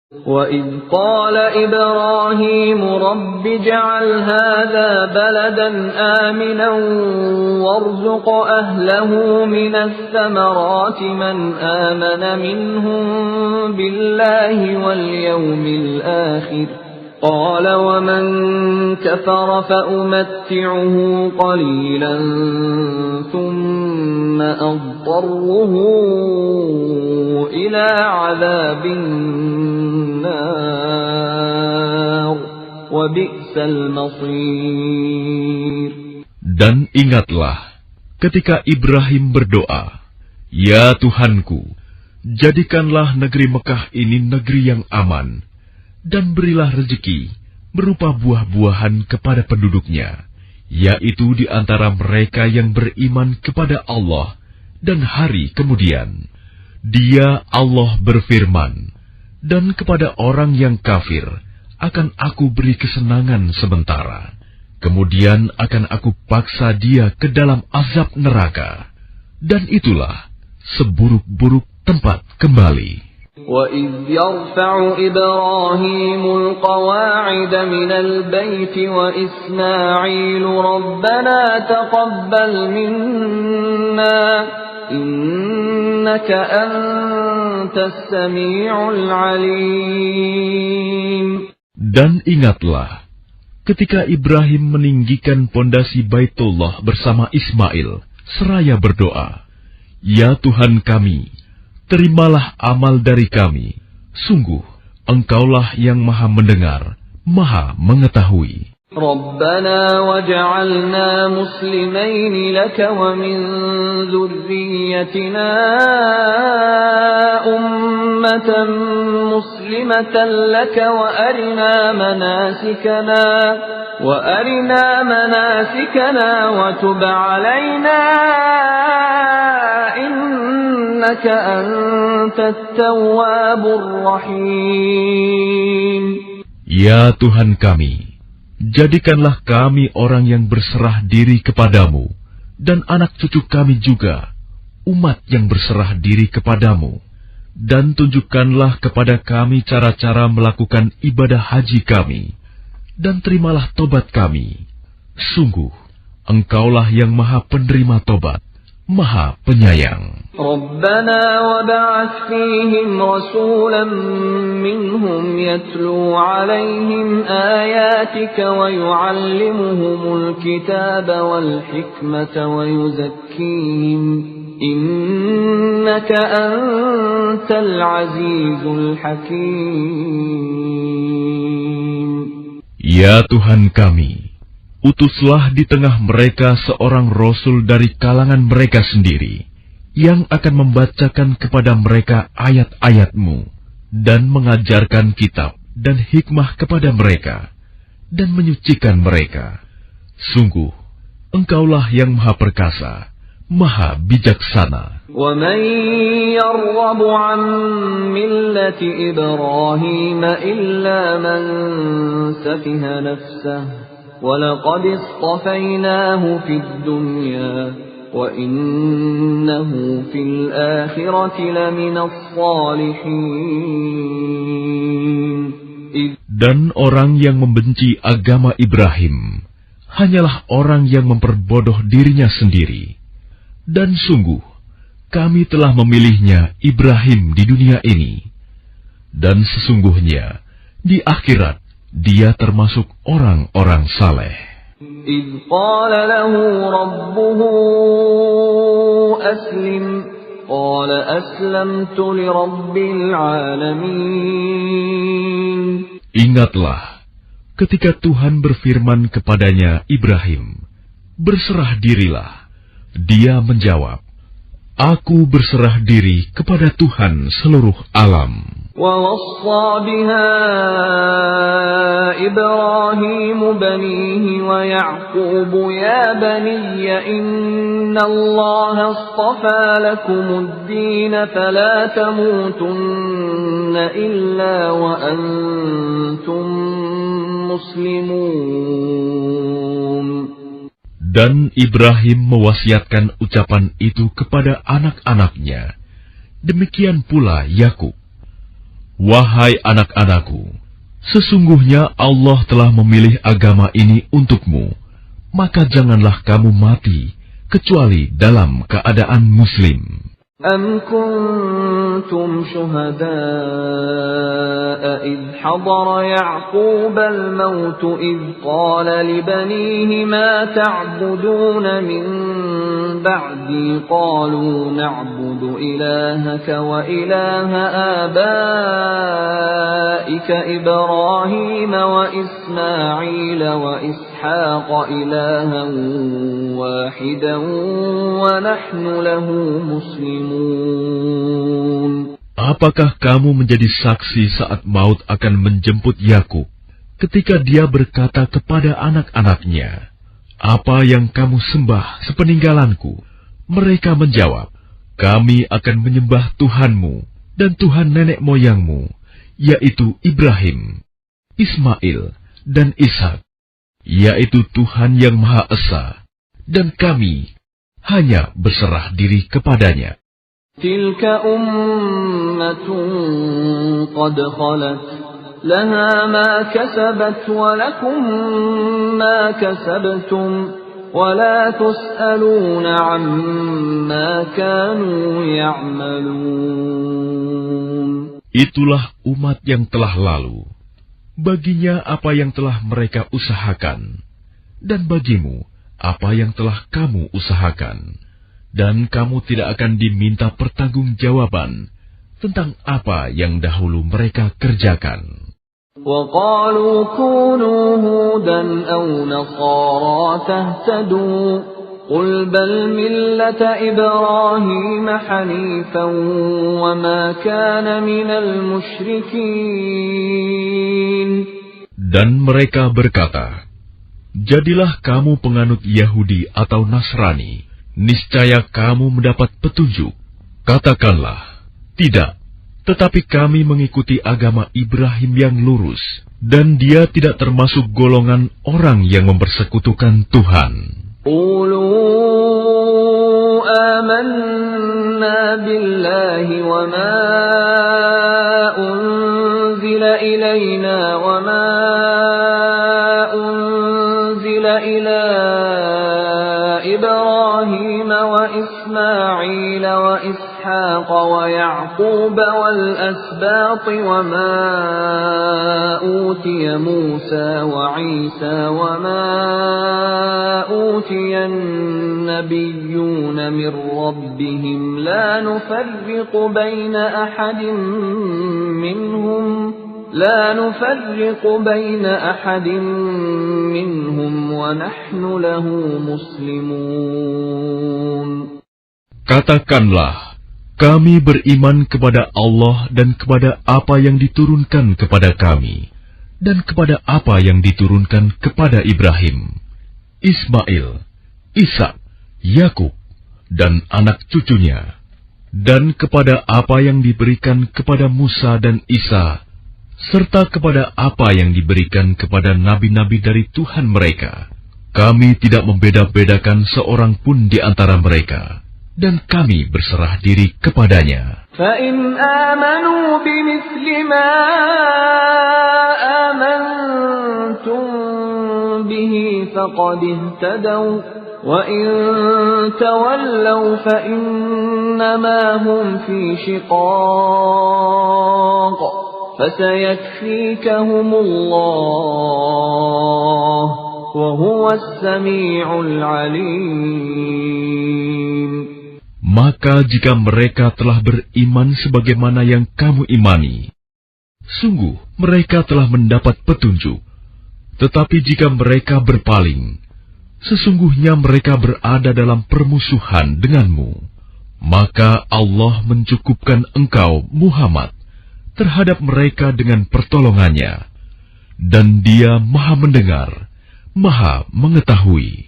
وَإِذْ قَالَ إِبْرَاهِيمُ رَبِّ اجْعَلْ هَذَا بَلَدًا آمِنًا وَارْزُقْ أَهْلَهُ مِنَ الثَّمَرَاتِ مَنْ آمَنَ مِنْهُم بِاللَّهِ وَالْيَوْمِ الْآخِرِ قَالَ وَمَنْ كَفَرَ فَأُمَتِّعُهُ قَلِيلًا ثُمَّ أَضْطَرُّهُ إِلَى عَذَابِ النَّارِ وَبِئْسَ الْمَصِيرُ. Dan ingatlah ketika Ibrahim berdoa, "Ya Tuhanku, jadikanlah negeri Mekah ini negeri yang aman, dan berilah rezeki berupa buah-buahan kepada penduduknya, yaitu di antara mereka yang beriman kepada Allah dan hari kemudian." Dia Allah berfirman, "Dan kepada orang yang kafir akan aku beri kesenangan sementara, kemudian akan aku paksa dia ke dalam azab neraka, dan itulah seburuk-buruk tempat kembali." وَإِذْ يَرْفَعُ إِبْرَاهِيمُ الْقَوَاعِدَ مِنَ الْبَيْتِ وَإِسْمَاعِيلُ رَبَّنَا تَقَبَّلْ مِنَّا إِنَّكَ أَنْتَ السَّمِيعُ الْعَلِيمُ. Dan ingatlah ketika Ibrahim meninggikan pondasi Baitullah bersama Ismail seraya berdoa, "Ya Tuhan kami, terimalah amal dari kami. Sungguh, Engkaulah yang Maha Mendengar, Maha Mengetahui." Rabbana waj'alna muslimaini laka wa min dhurriyyatina ummatan muslimatan laka wa arina manasikana wa tub 'alaina innaka antat tawwabur rahim. Ya Tuhan kami, jadikanlah kami orang yang berserah diri kepadamu, dan anak cucu kami juga, umat yang berserah diri kepadamu. Dan tunjukkanlah kepada kami cara-cara melakukan ibadah haji kami, dan terimalah tobat kami. Sungguh, Engkaulah yang Maha Penerima Tobat, Maha Penyayang. Rabbana wab'ath fihim rasulan minhum yatlu 'alaihim ayatika wa yu'allimuhumul kitaba wal hikmata wa yuzakkihim innaka antal azizul hakim. Ya Tuhan kami, utuslah di tengah mereka seorang rasul dari kalangan mereka sendiri, yang akan membacakan kepada mereka ayat-ayat-Mu, dan mengajarkan kitab dan hikmah kepada mereka, dan menyucikan mereka. Sungguh, Engkaulah yang Maha Perkasa, Maha Bijaksana. وَمَنْ يَرْغَبُ عَنْ مِلَّةِ إِبْرَاهِيمَ إِلَّا مَنْ سَفِهَ نَفْسَهُ وَلَقَدِ اصْطَفَيْنَاهُ فِي الدُّنْيَا وَإِنَّهُ فِي الْآخِرَةِ لَمِنَ الصَّالِحِينَ. Dan orang yang membenci agama Ibrahim hanyalah orang yang memperbodoh dirinya sendiri. Dan sungguh, kami telah memilihnya Ibrahim di dunia ini. Dan sesungguhnya, di akhirat, dia termasuk orang-orang saleh. إِذْ قَالَ لَهُ رَبُّهُ أَسْلِمْ قَالَ أَسْلَمْتُ لِرَبِّ الْعَالَمِينَ. Ingatlah, ketika Tuhan berfirman kepadanya, Ibrahim, "Berserah dirilah." Dia menjawab, "Aku berserah diri kepada Tuhan seluruh alam." وَوَصَّى بِهَا إِبْرَاهِيمُ بَنِيهِ وَيَعْقُوبُ يَا بَنِيَّ إِنَّ اللَّهَ اصْطَفَى لَكُمُ الدِّينَ فَلَا تَمُوتُنَّ إِلَّا وَأَنْتُمْ مُسْلِمُونَ. Dan Ibrahim mewasiatkan ucapan itu kepada anak-anaknya. Demikian pula Yakub. Wahai anak-anakku, sesungguhnya Allah telah memilih agama ini untukmu, maka janganlah kamu mati kecuali dalam keadaan muslim. أَمْ كُنْتُمْ شُهَدَاءَ إِذْ حَضَرَ يَعْقُوبَ الْمَوْتُ إِذْ قَالَ لِبَنِيهِ مَا تَعْبُدُونَ مِنْ بَعْدِي قَالُوا نَعْبُدُ إِلَٰهَكَ وَإِلَٰهَ آبَائِكَ إِبْرَاهِيمَ وَإِسْمَاعِيلَ وَإِسْحَاقَ إِلَٰهًا وَاحِدًا وَنَحْنُ لَهُ مُسْلِمُونَ. Apakah kamu menjadi saksi saat maut akan menjemput Yakub ketika dia berkata kepada anak-anaknya, "Apa yang kamu sembah sepeninggalanku?" Mereka menjawab, "Kami akan menyembah Tuhanmu dan Tuhan nenek moyangmu, yaitu Ibrahim, Ismail, dan Ishak, yaitu Tuhan yang Maha Esa, dan kami hanya berserah diri kepadanya." Tilka ummatun qad khalat, laha ma kasabat wa lakum ma kasabtum, wa la tus'aluna amma kanu ya'malun. Itulah umat yang telah lalu. Baginya apa yang telah mereka usahakan, dan bagimu apa yang telah kamu usahakan. Dan kamu tidak akan diminta pertanggungjawaban tentang apa yang dahulu mereka kerjakan. وَقَالُوا كُونُوا هُودًا أَوْ نَصَارَىٰ تَهْتَدُوا قُلْ بَلْ مِلَّةَ إِبْرَاهِيمَ حَنِيفًا وَمَا كَانَ مِنَ الْمُشْرِكِينَ. Dan mereka berkata, "Jadilah kamu penganut Yahudi atau Nasrani, niscaya kamu mendapat petunjuk." Katakanlah, "Tidak, tetapi kami mengikuti agama Ibrahim yang lurus, dan dia tidak termasuk golongan orang yang mempersekutukan Tuhan." Qulu amanna billahi wa ma unzila ilayna wa ma unzila ila إبراهيم وإسماعيل وإسحاق ويعقوب والأسباط وما أوتي موسى وعيسى وما أوتي النبيون من ربهم لا نفرق بين أحد منهم وَنَحْنُ لَهُ مُسْلِمُونَ. Katakanlah, kami beriman kepada Allah dan kepada apa yang diturunkan kepada kami, dan kepada apa yang diturunkan kepada Ibrahim, Ismail, Ishak, Yakub, dan anak cucunya, dan kepada apa yang diberikan kepada Musa dan Isa, serta kepada apa yang diberikan kepada nabi-nabi dari Tuhan mereka. Kami tidak membeda-bedakan seorang pun di antara mereka, dan kami berserah diri kepadanya. فَإِنْ آمَنُوا بِمِثْلِ مَا آمَنْتُمْ بِهِ فَقَدِ اهْتَدَوْا وَإِنْ تَوَلَّوْا فَإِنَّمَا هُمْ فِي شِقَاقٍ فَسَيَكْفِيكَهُمُ اللَّهُ وَهُوَ السَّمِيعُ الْعَلِيمُ. Maka jika mereka telah beriman sebagaimana yang kamu imani, sungguh mereka telah mendapat petunjuk. Tetapi jika mereka berpaling, sesungguhnya mereka berada dalam permusuhan denganmu. Maka Allah mencukupkan engkau, Muhammad, terhadap mereka dengan pertolongannya, dan Dia Maha Mendengar, Maha Mengetahui.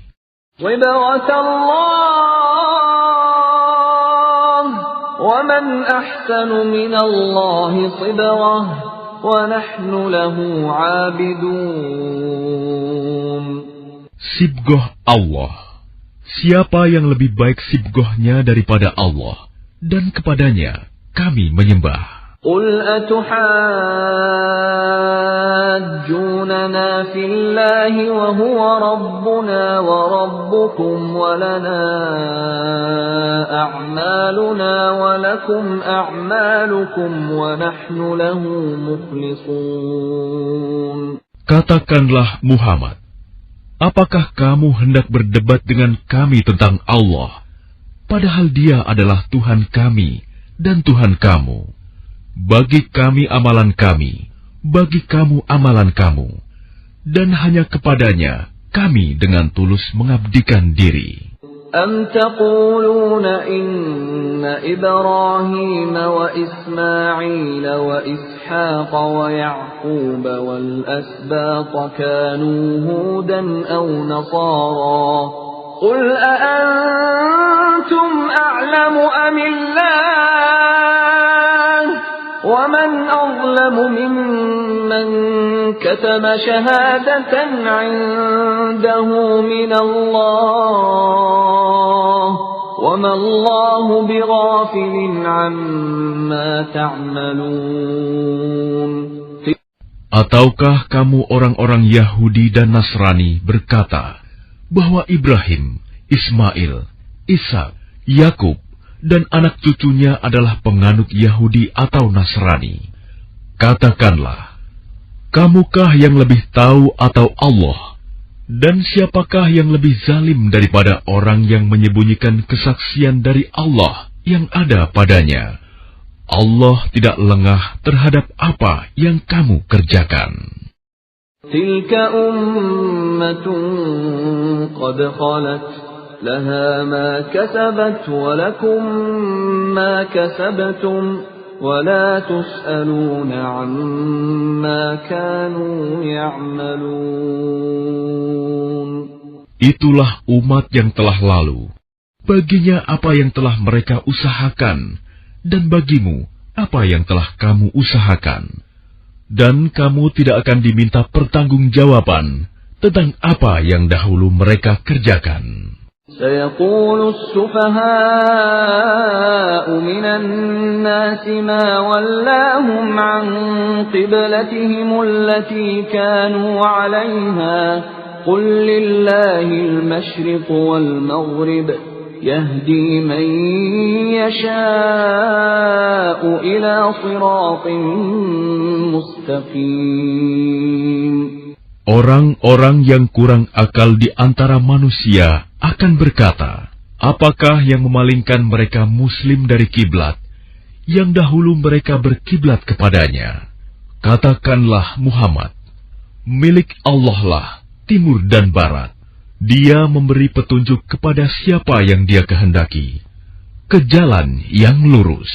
وَمَنْ أَحْسَنُ مِنَ اللَّهِ صِبْغَةً وَنَحْنُ لَهُ عَابِدُونَ. Sibgoh Allah. Siapa yang lebih baik sibgohnya daripada Allah, dan kepadanya kami menyembah. قل أتحاجوننا في الله وهو ربنا وربكم ولنا أعمالنا ولكم أعمالكم ونحن له مخلصون. Katakanlah Muhammad, apakah kamu hendak berdebat dengan kami tentang Allah, padahal Dia adalah Tuhan kami dan Tuhan kamu? Bagi kami amalan kami, bagi kamu amalan kamu, dan hanya kepadanya kami dengan tulus mengabdikan diri. أم تقولون إن إبراهيم وإسماعيل وإسحاق ويعقوب والأسباط كانوا هودا أو نصارى قل أأنتم أعلم أم الله ومن أظلم ممن كتم شهادة عنده من الله وما الله بغافل عما تعملون. Ataukah kamu orang-orang Yahudi dan Nasrani berkata bahwa Ibrahim, Ismail, Ishak, Yakub, dan anak cucunya adalah penganut Yahudi atau Nasrani? Katakanlah, kamukah yang lebih tahu atau Allah? Dan siapakah yang lebih zalim daripada orang yang menyembunyikan kesaksian dari Allah yang ada padanya? Allah tidak lengah terhadap apa yang kamu kerjakan. Tilka ummatun qad khalat laha ma kasabat wa lakum ma kasabtum wa la tus'aluna amma kanu ya'malun. Itulah umat yang telah lalu. Baginya apa yang telah mereka usahakan, dan bagimu apa yang telah kamu usahakan. Dan kamu tidak akan diminta pertanggungjawaban tentang apa yang dahulu mereka kerjakan. سيقول السفهاء من الناس ما ولاهم عن قبلتهم التي كانوا عليها قل لله المشرق والمغرب يهدي من يشاء إلى صراط مستقيم. Orang-orang yang kurang akal di antara manusia akan berkata, apakah yang memalingkan mereka muslim dari kiblat yang dahulu mereka berkiblat kepadanya? Katakanlah Muhammad, milik Allah lah timur dan barat. Dia memberi petunjuk kepada siapa yang Dia kehendaki ke jalan yang lurus.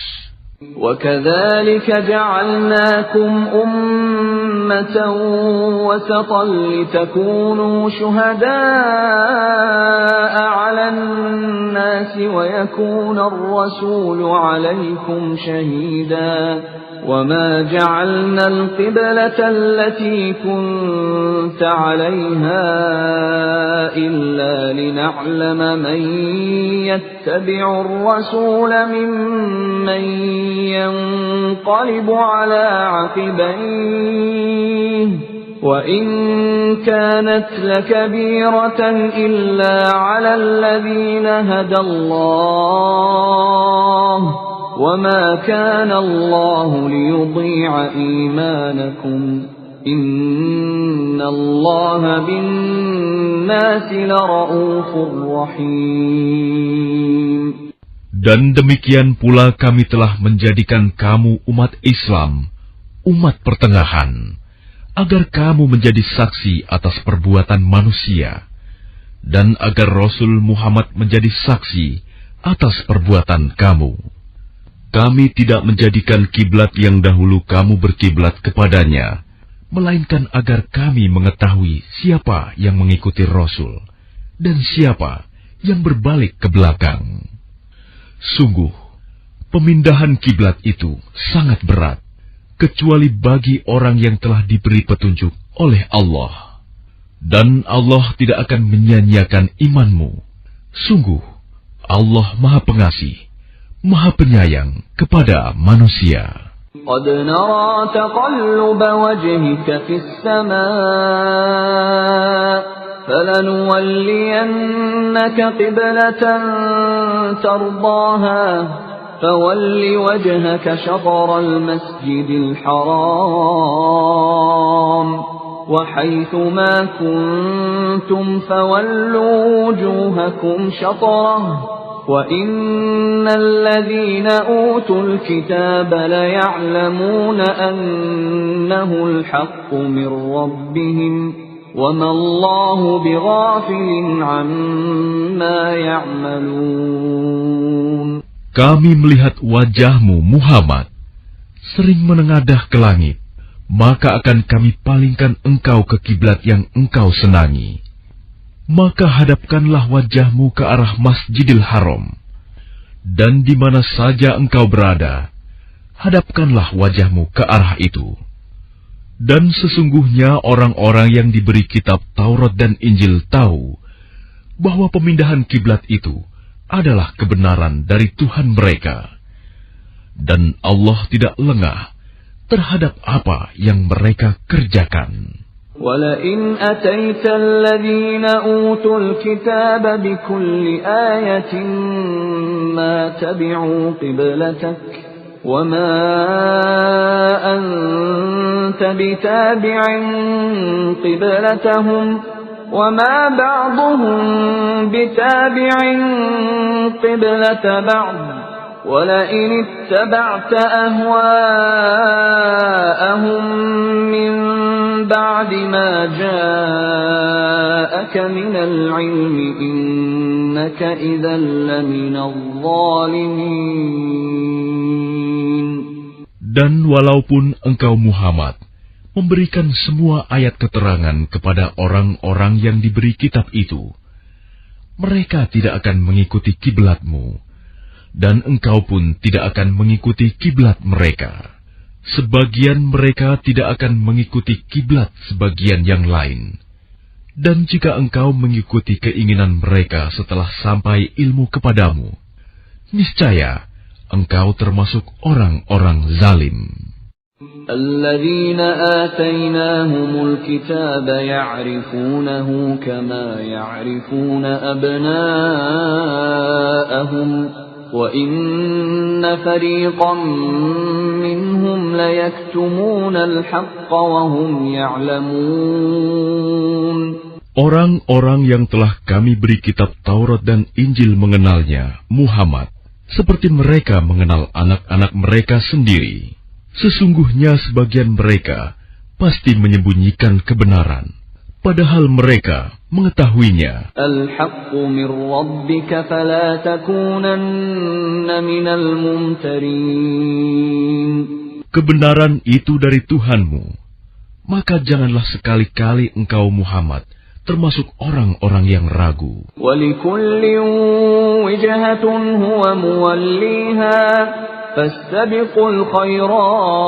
وَكَذَلِكَ جَعَلْنَاكُمْ أُمَّةً وَسَطًا لِتَكُونُوا شُهَدَاءَ عَلَى النَّاسِ وَيَكُونَ الرَّسُولُ عَلَيْكُمْ شَهِيدًا وَمَا جَعَلْنَا الْقِبْلَةَ الَّتِي كُنْتَ عَلَيْهَا إِلَّا لِنَعْلَمَ مَنْ يَتَّبِعُ الرَّسُولَ مِمَّنْ ينقلب على عقبيه وإن كانت لكبيرة إلا على الذين هدى الله وما كان الله ليضيع إيمانكم إن الله بالناس لرءوف رحيم. Dan demikian pula kami telah menjadikan kamu umat Islam, umat pertengahan, agar kamu menjadi saksi atas perbuatan manusia, dan agar Rasul Muhammad menjadi saksi atas perbuatan kamu. Kami tidak menjadikan kiblat yang dahulu kamu berkiblat kepadanya, melainkan agar kami mengetahui siapa yang mengikuti Rasul, dan siapa yang berbalik ke belakang. Sungguh, pemindahan kiblat itu sangat berat, kecuali bagi orang yang telah diberi petunjuk oleh Allah. Dan Allah tidak akan menyia-nyiakan imanmu. Sungguh, Allah Maha Pengasih, Maha Penyayang kepada manusia. قد نرى تقلب وجهك في السماء فلنولينك قبلة ترضاها فول وجهك شطر المسجد الحرام وحيث ما كنتم فولوا وجوهكم شطره وَإِنَّ الَّذِينَ أُوتُوا الْكِتَابَ لَيَعْلَمُونَ أَنَّهُ الْحَقُّ مِنْ رَبِّهِمْ وَمَا اللَّهُ بِغَافِلٍ عَمَّا يَعْمَلُونَ. Kami melihat wajahmu, Muhammad, sering menengadah ke langit, maka akan kami palingkan engkau ke kiblat yang engkau senangi. Maka hadapkanlah wajahmu ke arah Masjidil Haram, dan di mana saja engkau berada, hadapkanlah wajahmu ke arah itu. Dan sesungguhnya orang-orang yang diberi kitab Taurat dan Injil tahu bahwa pemindahan kiblat itu adalah kebenaran dari Tuhan mereka, dan Allah tidak lengah terhadap apa yang mereka kerjakan. وَلَئِنْ أَتَيْتَ الَّذِينَ أُوتُوا الْكِتَابَ بِكُلِّ آيَةٍ مَا تَبِعُوا قِبْلَتَكَ وَمَا أَنْتَ بِتَابِعٍ قِبْلَتَهُمْ وَمَا بَعْضُهُمْ بِتَابِعٍ قِبْلَةَ بَعْضٍ وَلَئِنِ اتَّبَعْتَ أَهْوَاءَهُمْ مِنْ بَعْدِ مَا جَاءَكَ مِنَ الْعِلْمِ إِنَّكَ إِذًا لَّمِنَ الظَّالِمِينَ. Dan walaupun engkau Muhammad memberikan semua ayat keterangan kepada orang-orang yang diberi kitab itu, mereka tidak akan mengikuti kiblatmu, dan engkau pun tidak akan mengikuti kiblat mereka. Sebagian mereka tidak akan mengikuti kiblat sebagian yang lain. Dan jika engkau mengikuti keinginan mereka setelah sampai ilmu kepadamu, niscaya engkau termasuk orang-orang zalim. الذين آتيناهم الكتاب يعرفونه كما يعرفون أبناءهم وَإِنَّ فَرِيقًا مِّنْهُمْ لَيَكْتُمُونَ الْحَقَّ وَهُمْ يَعْلَمُونَ. Orang-orang yang telah kami beri kitab Taurat dan Injil mengenalnya, Muhammad, seperti mereka mengenal anak-anak mereka sendiri. Sesungguhnya sebagian mereka pasti menyembunyikan kebenaran, padahal mereka mengetahuinya. Al-haqqu min rabbika fala takunanna minal mumtarin. Kebenaran itu dari Tuhanmu, maka janganlah sekali-kali engkau Muhammad termasuk orang-orang yang ragu. Walikullin wijhatun huwa muwalliha fastabiqul khairat.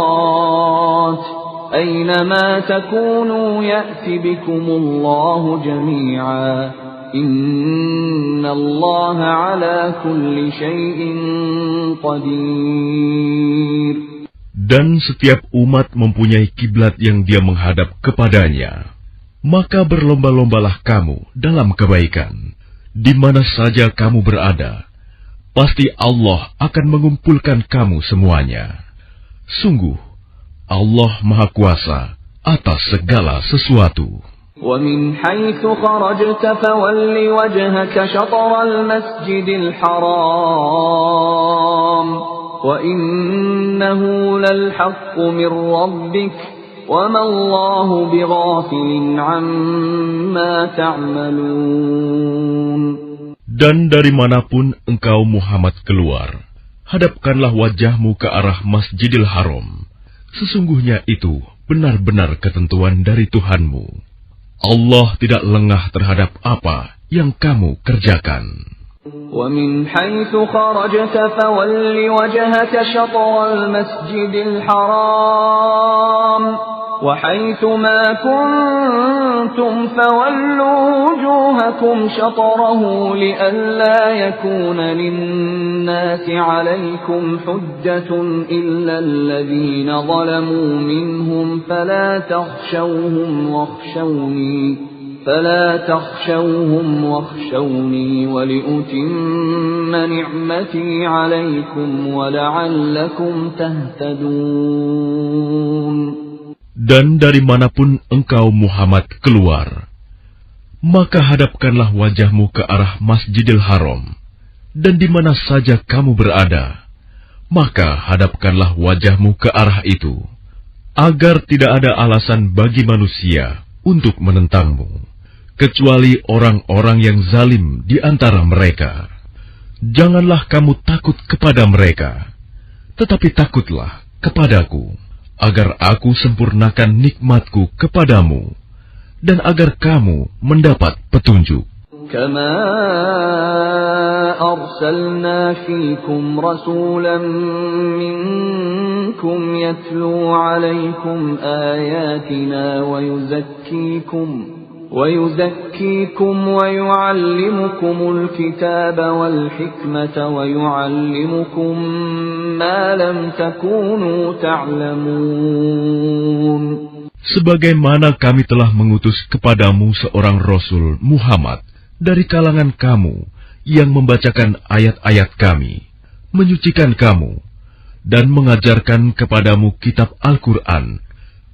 أينما تكونوا يأتي بكم الله جميعا إن الله على كل شيء قدير. Dan setiap umat mempunyai kiblat yang dia menghadap kepadanya. Maka berlomba-lombalah kamu dalam kebaikan. Di mana saja kamu berada, pasti Allah akan mengumpulkan kamu semuanya. Sungguh, Allah Maha Kuasa atas segala sesuatu. وَمِنْ حَيْثُ خَرَجْتَ فَوَلِّ وَجْهَكَ شَطْرَ الْمَسْجِدِ الْحَرَامِ وَإِنَّهُ لَلْحَقُّ مِنْ رَبِّكَ وَمَا اللَّهُ بِغَافِلٍ عَمَّا تَعْمَلُونَ. Dan dari manapun engkau Muhammad keluar, hadapkanlah wajahmu ke arah Masjidil Haram. Sesungguhnya itu benar-benar ketentuan dari Tuhanmu. Allah tidak lengah terhadap apa yang kamu kerjakan. وَمِنْ حَيْثُ خَرَجْتَ فَوَلِّ وَجْهَكَ شَطْرَ الْمَسْجِدِ الْحَرَامِ وحيث ما كنتم فولوا وجوهكم شطره لئلا يكون للناس عليكم حجة إلا الذين ظلموا منهم فلا تخشوهم واخشوني ولأتم نعمتي عليكم ولعلكم تهتدون. Dan dari manapun engkau Muhammad keluar, maka hadapkanlah wajahmu ke arah Masjidil Haram, dan di mana saja kamu berada, maka hadapkanlah wajahmu ke arah itu, agar tidak ada alasan bagi manusia untuk menentangmu, kecuali orang-orang yang zalim di antara mereka. Janganlah kamu takut kepada mereka, tetapi takutlah kepadaku, agar aku sempurnakan nikmatku kepadamu, dan agar kamu mendapat petunjuk. Kama arsalna fiikum rasulan minkum yatlu alaykum ayatina wa yuzakkikum wa yu'allimukumul kitaba wal hikmata wa yu'allimukum ma lam takunu ta'lamun. Sebagaimana kami telah mengutus kepadamu seorang Rasul Muhammad dari kalangan kamu yang membacakan ayat-ayat kami, menyucikan kamu, dan mengajarkan kepadamu kitab Al-Quran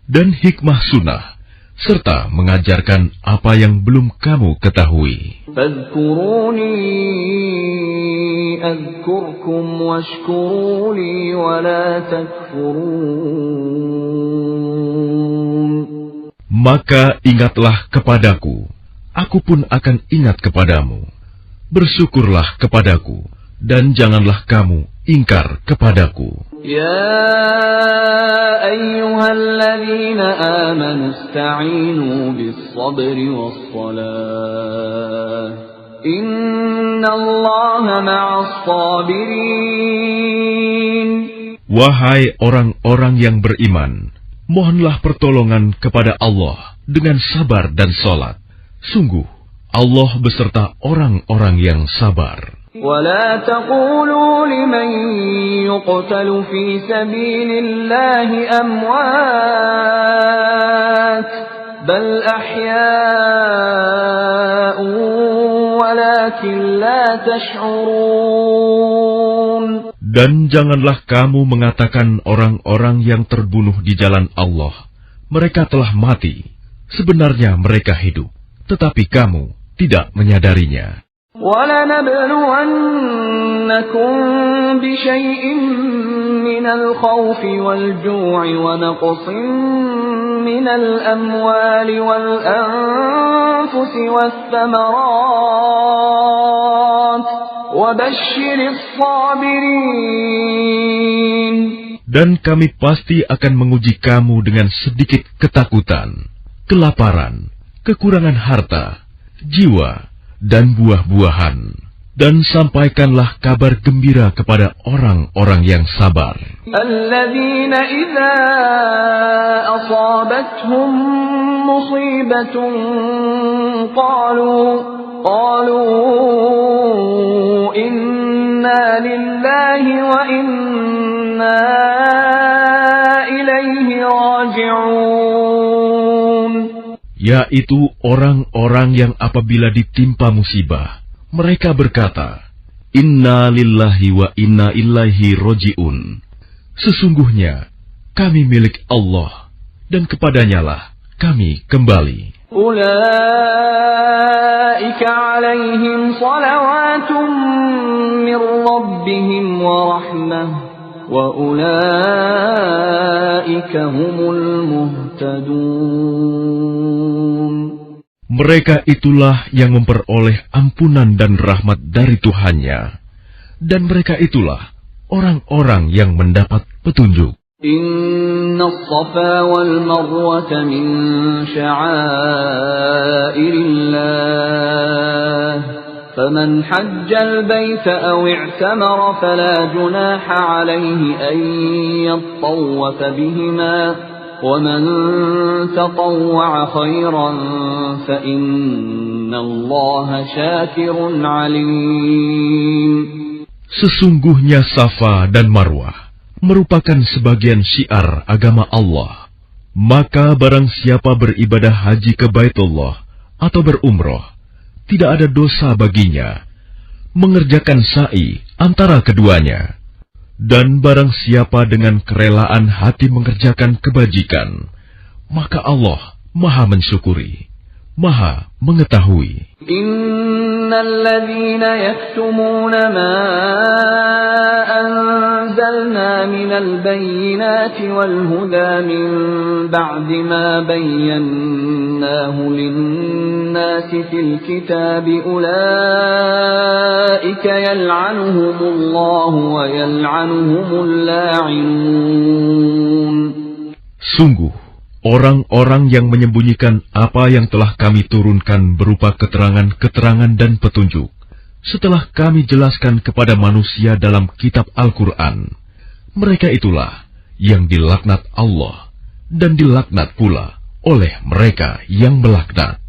dan hikmah sunnah, serta mengajarkan apa yang belum kamu ketahui. Fadhkuruni adhkurkum washkuruli wa la takfurun. Maka ingatlah kepadaku, aku pun akan ingat kepadamu. Bersyukurlah kepadaku, dan janganlah kamu ingkar kepadaku. Ya ayyuhalladzina amanu ista'inu bis-sabri was-salah. Innallaha ma'as-sabirin. Wahai orang-orang yang beriman, mohonlah pertolongan kepada Allah dengan sabar dan salat. Sungguh, Allah beserta orang-orang yang sabar. ولا تقولوا لمن يقتل في سبيل الله أموات بل أحياء ولكن لا تشعرون. Dan janganlah kamu mengatakan orang-orang yang terbunuh di jalan Allah, mereka telah mati. Sebenarnya mereka hidup, tetapi kamu tidak menyadarinya. وَلَنَبْلُوَنَّكُمْ بِشَيْءٍ مِّنَ الْخَوْفِ وَالْجُوعِ وَنَقْصٍ مِّنَ الْأَمْوَالِ وَالْأَنفُسِ وَالثَّمَرَاتِ وَبَشِّرِ الصَّابِرِينَ. Dan kami pasti akan menguji kamu dengan sedikit ketakutan, kelaparan, kekurangan harta, jiwa, dan buah-buahan, dan sampaikanlah kabar gembira kepada orang-orang yang sabar. Alladzina idza asabathum musibatun qalu inna lillahi wa inna ilaihi raji'un. Yaitu orang-orang yang apabila ditimpa musibah, mereka berkata, Inna lillahi wa inna ilaihi roji'un. Sesungguhnya, kami milik Allah, dan kepadanyalah kami kembali. Ulaika alaihim salawatum min rabbihim wa rahmah, wa ulaika humul muhtadun. Mereka itulah yang memperoleh ampunan dan rahmat dari Tuhannya, dan mereka itulah orang-orang yang mendapat petunjuk. Inna as-safa wal marwata min sya'airillah, faman hajjal baita aw i'tamara fala junaha alayhi an yattawwafa bihima. وَمَن تَطَوَّعَ خَيْرًا فَإِنَّ اللَّهَ شَاكِرٌ عَلِيمٌ. Sesungguhnya Safa dan Marwah merupakan sebagian syiar agama Allah. Maka barang siapa beribadah haji ke Baitullah atau berumroh, tidak ada dosa baginya mengerjakan sa'i antara keduanya. Dan barang siapa dengan kerelaan hati mengerjakan kebajikan, maka Allah Maha mensyukuri, Maha mengetahui. Innal ladzina yaktumuna ma anzalna minal bayyinati wal huda min ba'di ma bayyanahu lin-nasi fil kitabi ulaika yal'anuhumullahu wa yal'anuhumul la'inun. Sungguh, orang-orang yang menyembunyikan apa yang telah kami turunkan berupa keterangan-keterangan dan petunjuk, setelah kami jelaskan kepada manusia dalam kitab Al-Quran, mereka itulah yang dilaknat Allah dan dilaknat pula oleh mereka yang melaknat.